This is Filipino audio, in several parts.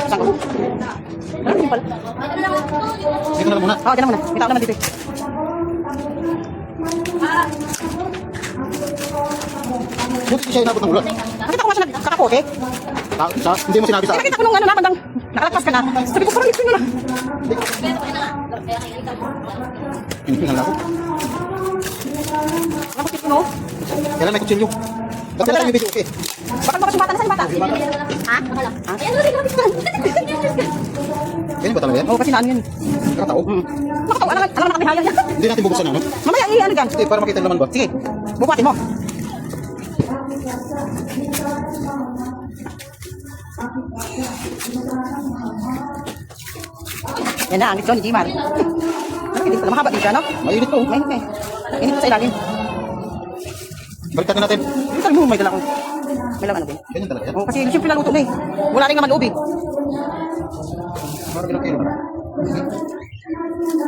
Saan ko? Ano yung pala? Dito na lang muna. Oo, dyan na muna. May tao naman dito eh. Buti siya inabot ng ulan. Nakita ko nga siya kakapote. Hindi mo sinabi sa akin. Nakita ko nung ano na, bandang nakalagpas ka na. Sabi ko, parang ipin mo na. Hindi nga ako. Nakot ipin mo. Kailan may kutsilyo? Ba't wala yung video okay? Bakit mo kasi bata na sa'yo bata? Ha? Ganyan ba talaga yan? Oo, kasi naan yun. Nakatao? Nakatawa, alam na nakabihaya yan. Hindi natin bubuksan ano? Mamaya, ano dyan? Hindi, para makita yung laman ba? Sige, bubuhatin mo. Yan na, ang ito ni Jimar. Ano, hindi ko mahaba dito, ano? Mainit to. Mainit eh. Init ko sa ilalim. Baliktad na natin. Yung sabi mo, may dala ko. May lang ano ba? Ganyan talaga yan. Oo, kasi siyempre naluto na eh. Wala rin naman loob eh. Parang ilang kilo na.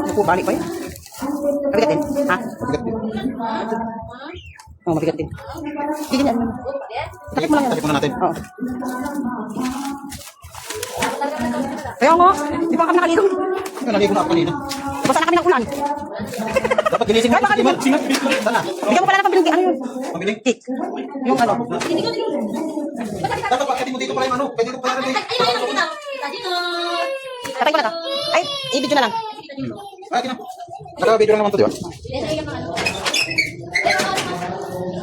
Ano po, balik pa eh. Mabigat din. Ha? Mabigat din. Oo, mabigat din. Hindi ganyan. Takip mo lang yan. Takip muna natin. Oo. Kaya nga, di ba kami nakaligo? Naligo na ako kanina. Basta na kami ng ulan. Dapat ginising mo. Sana. Bigyan mo pala ng pambiling, ano yun? Pamiling? Cake. Yung ano. Dapat pagkatin mo dito pala yung ano. Pwede ko pala rin. Tatay ko na to. Ay, i-video na lang. Akin na. Naka-video lang naman to, di ba?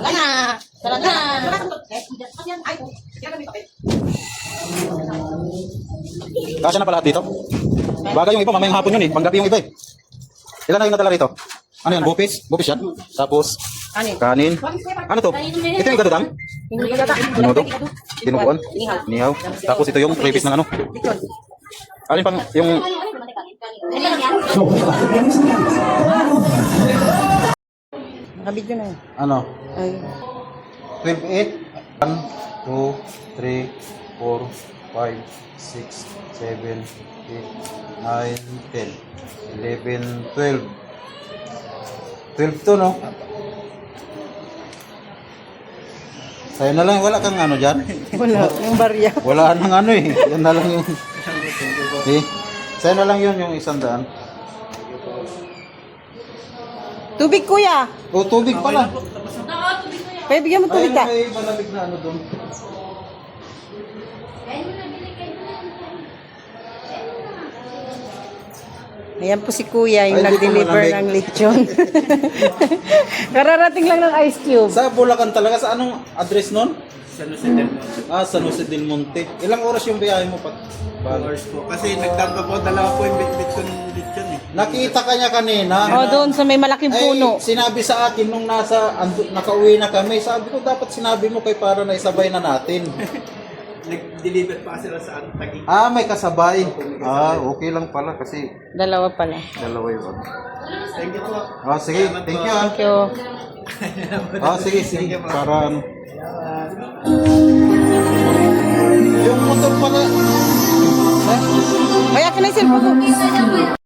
Wala na. Wala na. Ay, Kasya na pala lahat dito. Bagay yung iba, mamayang hapon yun eh. Panggabi yung iba eh. Ilan na yung nadala rito? Ano yan? Bupis? Bupis yan? Tapos, kanin. Ano to? Ito yung gadudang? Minuto? Dinuguan? Nihaw. Tapos ito yung previs ng ano? Alin pang yung... Nakabidyo na yun. Ano? Ay. 12-8. 1, 2, 3, 4, 5, 6, 7, 8, 9, 10, 11, 12. 12 to, no? Sa'yo na lang, wala kang ano dyan? Wala, yung barya. Wala nang ano eh. Yan na lang yung... Eh, sa'yo na lang yun yung 100. Tubig, kuya. O, tubig pala. Kaya bigyan mo tubig ka. May malamig na ano doon. Ayan po si kuya, yung Ay, hindi ko nag-deliver malamig. ng lechon. Kararating lang ng ice cube. Sa Bulacan talaga, sa anong address nun? San Jose del Monte. San Jose del Monte. Ilang oras yung biyahe mo pag... 2 hours po. Kasi nagdampa po, dalawa po yung bit-bit ko ng lechon eh. Nakita ka niya kanina. O, doon sa may malaking puno. Ay, sinabi sa akin nung nakauwi na kami, sabi ko dapat sinabi mo kay para na isabay na natin. Nag-deliver pa sila sa Taguig. Ah, may kasabay. Ah, okay lang pala kasi Dalawa pala. dalawa yun. Thank you po. Ah, sige, thank you. Thank you. Ah, sige, sige. Para ano. Yung motor pala. May akin na yung cellphone ko.